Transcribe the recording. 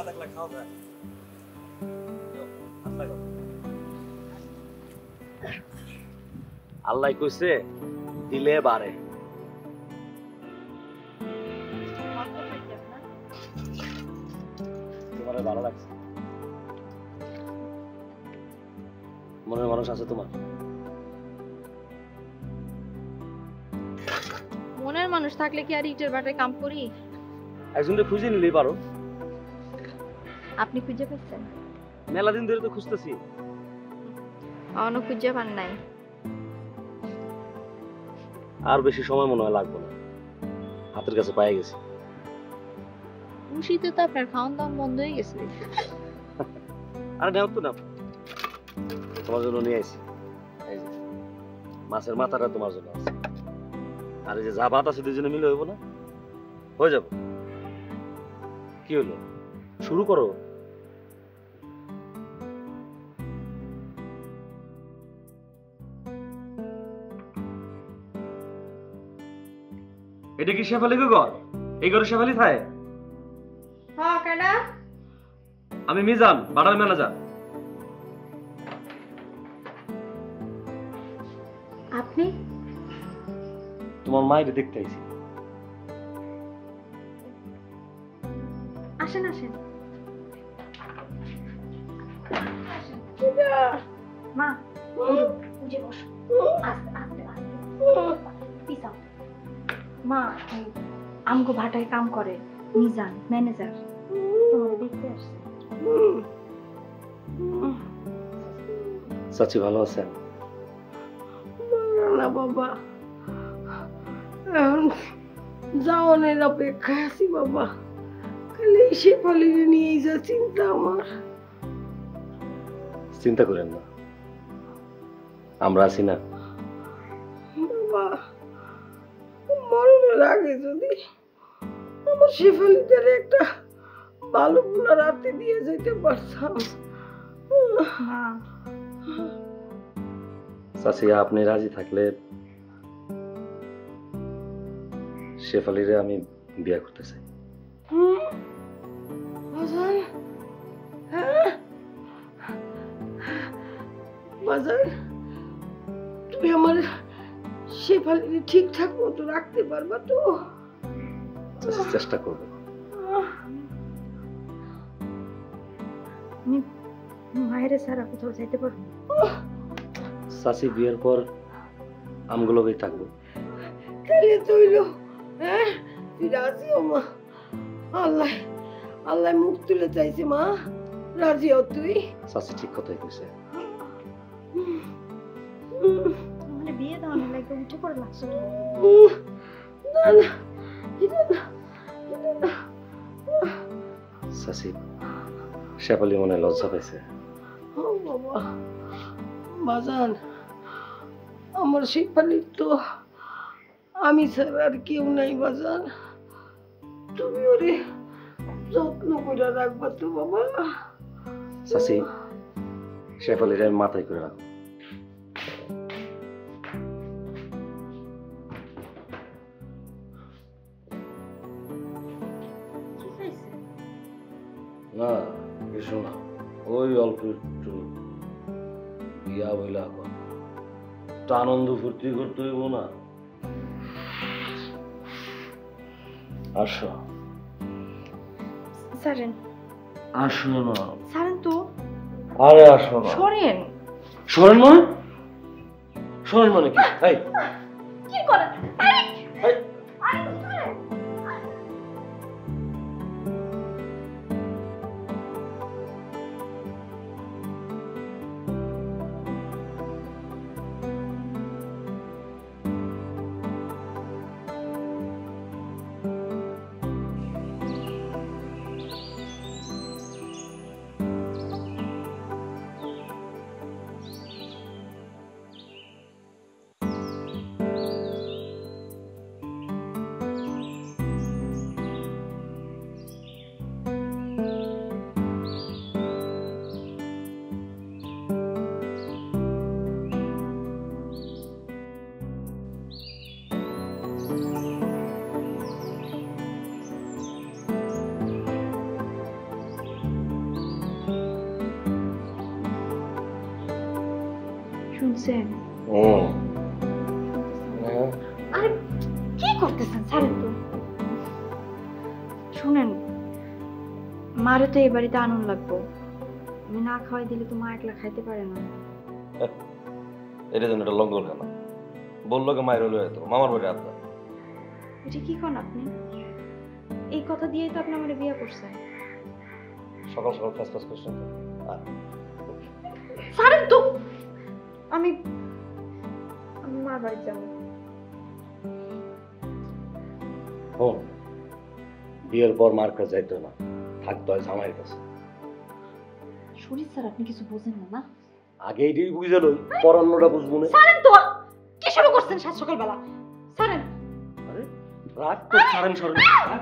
ভাত একলা খাও যায় আল্লাহ কইছে দিলে বাড়ে তোমার ভালো লাগছে মনের মানুষ আছে তোমার মনের মানুষ থাকলে কি আর ইটের বাটায় কাম করি একজনকে খুঁজে নিলেই পারো আপনি খুঁজে পেয়েছেন মেলা দিন ধরে তো খুঁজতেছি অন্য খুঁজে পান নাই আর বেশি সময় মনে হয় লাগবে না হাতের কাছে পায়ে গেছে খুশিতে তো আপনার খাওয়ান দাওয়ান বন্ধ হয়ে গেছে আরে নেও তো না তোমার জন্য নিয়ে আসি এই যে মাছের মাথাটা তোমার জন্য আছে আর এই যে যা ভাত আছে দুজনে মিলে হইব না হয়ে যাবে কি হলো শুরু করো এটা কি শেফালি ঘর এই ঘরে শেফালি থাকে হ্যাঁ কেডা আমি মিজান বাড়ার ম্যানেজার আপনি তোমার মায়ের দেখতে আইছি আসেন আসেন মা বুঝে বসো আস্তে আস্তে আস্তে পিছাও মা আমগো ভাটায় কাম করে মিজান ম্যানেজার তোমার দেখতে আসছে চাচি ভালো আছেন না বাবা এখন যাওয়ানের অপেক্ষায় আছি বাবা খালি শেফালিরে নিয়ে যা চিন্তা আমার চিন্তা করেন না আমরা আছি না বাবা মরণের আগে যদি আমার শেফালিটার একটা ভালো গুলা রাতে দিয়ে যেতে পারতাম মা চাচি আপনি রাজি থাকলে শেফালিরে আমি বিয়ে করতে চাই বাজার হ্যাঁ বাজার তুমি আমার শেফালিরে ঠিকঠাক মতো রাখতে পারবা তো চাচি চেষ্টা করবো আমি মায়ের সারা কোথাও যাইতে পারবো চাচি বিয়ের পর আমগুলোকেই থাকবো খেলে তৈল হ্যাঁ তুই রাজিও মা আল্লাহ আল্লাহ মুখ তুলে চাইছে মা রাজিও তুই চাচি ঠিক কথাই কইছে মানে বিয়ে দাও না লাগে উঠে পড়ে লাগছে না না এটা না এটা না চাচি শেফালি মনে হয় লজ্জা পাইছে ও বাবা বাজান আমার শেফালির তো আমি ছাড়া আর কেউ নাই বাজান তুমি ওরে যত্ন করে রাখবা তো বাবা চাচি শেফালির আমি মাথায় করে রাখবো না কিছু না ওই অল্প একটু বিয়া বইলা একটু আনন্দ ফুর্তি করতে হইব না আসো সারেন আসো না সারেন তো আরে আসো না সরেন সরেন মানে সরেন মানে কি এই কি করেন এই শুনছেন? হুম আরে কি করতেছেন? ছাড়েন তো। শুনেন, মারে তো এই বাড়িতে আনন্দ লাগবো। আমি না খাওয়াই দিলে তো মা একলা খাইতে পারে না। এটা যেন একটা লঙ্গল কেন বললো কে মায়ের হলো তো মামার বাড়ি আপনার এটা কি করেন আপনি? এই কথা দিয়েই তো আপনি আমার বিয়ে করছেন। সকাল সকাল ফ্যাস ফ্যাস করছেন ছাড়েন তো। আমি আমি মার বাড়ি যাবো। ও বিয়ের পর মার কাছে যাইতো না, থাকতে হয় জামাইয়ের কাছে। শরীর স্যার, আপনি কিছু বোঝেন না না? আগে এইটাই বুঝে লই, পরান্নটা বুঝবো না। ছাড়েন তো। কি শুরু করছেন সাত সকালবেলা? ছাড়েন। আরে রাগ তো ছাড়েন সরেন। ছাড়েন।